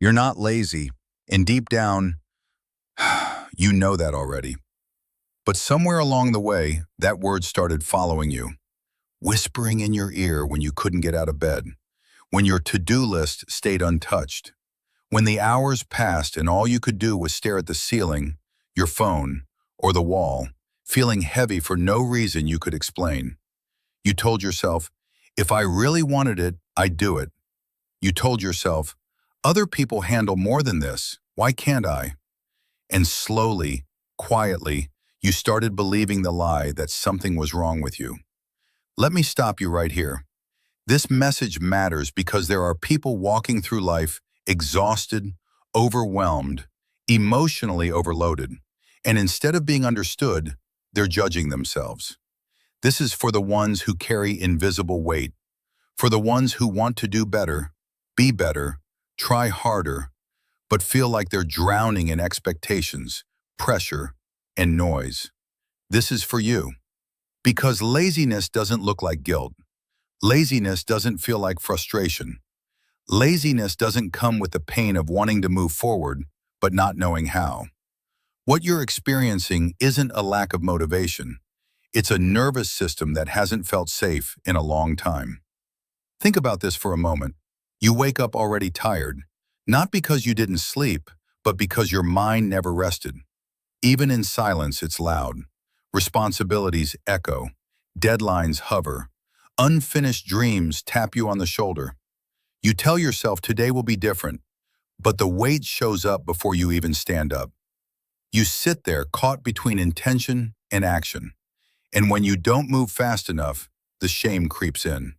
You're not lazy, and deep down, you know that already. But somewhere along the way, that word started following you, whispering in your ear when you couldn't get out of bed, when your to-do list stayed untouched, when the hours passed and all you could do was stare at the ceiling, your phone, or the wall, feeling heavy for no reason you could explain. You told yourself, if I really wanted it, I'd do it. You told yourself, other people handle more than this, why can't I? And slowly, quietly, you started believing the lie that something was wrong with you. Let me stop you right here. This message matters because there are people walking through life exhausted, overwhelmed, emotionally overloaded, and instead of being understood, they're judging themselves. This is for the ones who carry invisible weight, for the ones who want to do better, be better, try harder, but feel like they're drowning in expectations, pressure, and noise. This is for you. Because laziness doesn't look like guilt. Laziness doesn't feel like frustration. Laziness doesn't come with the pain of wanting to move forward, but not knowing how. What you're experiencing isn't a lack of motivation. It's a nervous system that hasn't felt safe in a long time. Think about this for a moment. You wake up already tired, not because you didn't sleep, but because your mind never rested. Even in silence, it's loud. Responsibilities echo. Deadlines hover. Unfinished dreams tap you on the shoulder. You tell yourself today will be different, but the weight shows up before you even stand up. You sit there caught between intention and action. And when you don't move fast enough, the shame creeps in.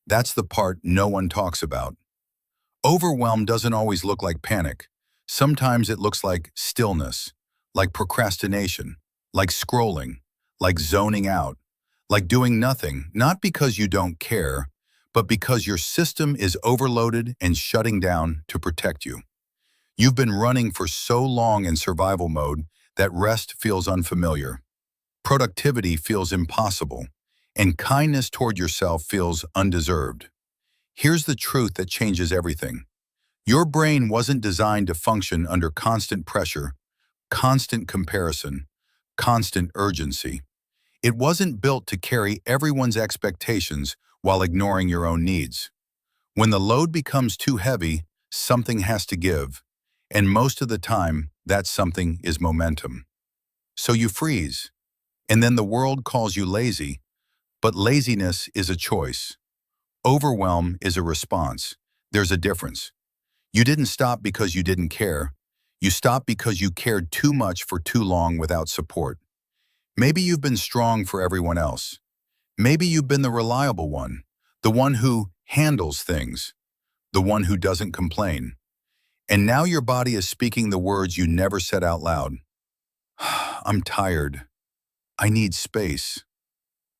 That's the part no one talks about. Overwhelm doesn't always look like panic. Sometimes it looks like stillness, like procrastination, like scrolling, like zoning out, like doing nothing, not because you don't care, but because your system is overloaded and shutting down to protect you. You've been running for so long in survival mode that rest feels unfamiliar. Productivity feels impossible, and kindness toward yourself feels undeserved. Here's the truth that changes everything. Your brain wasn't designed to function under constant pressure, constant comparison, constant urgency. It wasn't built to carry everyone's expectations while ignoring your own needs. When the load becomes too heavy, something has to give, and most of the time, that something is momentum. So you freeze, and then the world calls you lazy, but laziness is a choice. Overwhelm is a response. There's a difference. You didn't stop because you didn't care. You stopped because you cared too much for too long without support. Maybe you've been strong for everyone else. Maybe you've been the reliable one, the one who handles things, the one who doesn't complain. And now your body is speaking the words you never said out loud. I'm tired. I need space.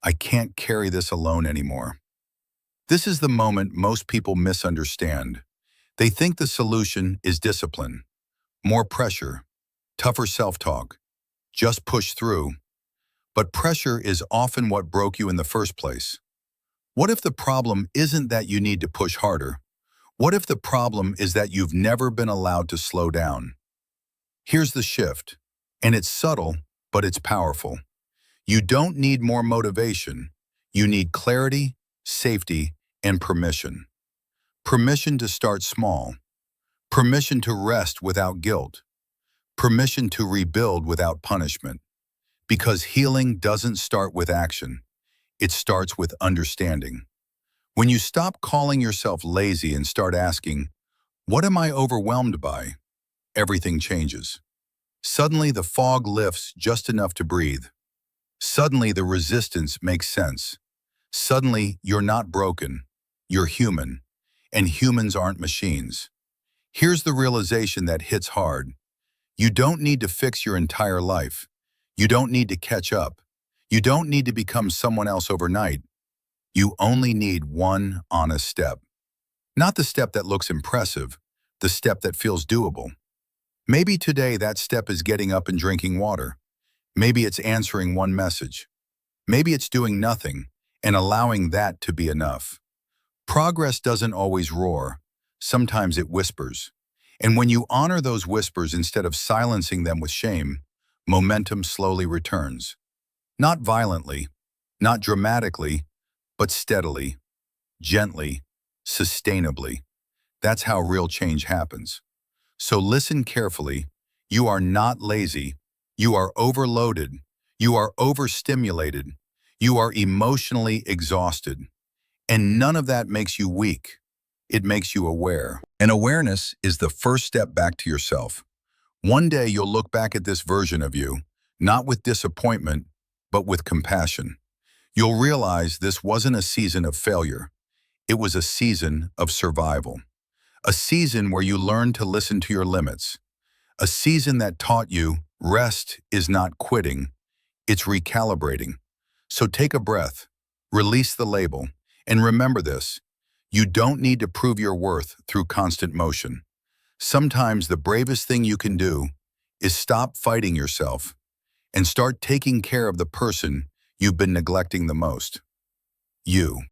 I can't carry this alone anymore. This is the moment most people misunderstand. They think the solution is discipline, more pressure, tougher self-talk, just push through. But pressure is often what broke you in the first place. What if the problem isn't that you need to push harder? What if the problem is that you've never been allowed to slow down? Here's the shift, and it's subtle, but it's powerful. You don't need more motivation. You need clarity, safety, and permission. Permission to start small. Permission to rest without guilt. Permission to rebuild without punishment. Because healing doesn't start with action. It starts with understanding. When you stop calling yourself lazy and start asking, what am I overwhelmed by? Everything changes. Suddenly the fog lifts just enough to breathe. Suddenly the resistance makes sense. Suddenly you're not broken. You're human. And humans aren't machines. Here's the realization that hits hard. You don't need to fix your entire life. You don't need to catch up. You don't need to become someone else overnight. You only need one honest step. Not the step that looks impressive, the step that feels doable. Maybe today that step is getting up and drinking water. Maybe it's answering one message. Maybe it's doing nothing and allowing that to be enough. Progress doesn't always roar. Sometimes it whispers. And when you honor those whispers instead of silencing them with shame, momentum slowly returns. Not violently, not dramatically, but steadily, gently, sustainably. That's how real change happens. So listen carefully. You are not lazy. You are overloaded. You are overstimulated. You are emotionally exhausted. And none of that makes you weak. It makes you aware. And awareness is the first step back to yourself. One day you'll look back at this version of you, not with disappointment, but with compassion. You'll realize this wasn't a season of failure. It was a season of survival. A season where you learned to listen to your limits. A season that taught you rest is not quitting, it's recalibrating. So take a breath, release the label, and remember this: you don't need to prove your worth through constant motion. Sometimes the bravest thing you can do is stop fighting yourself and start taking care of the person you've been neglecting the most. You.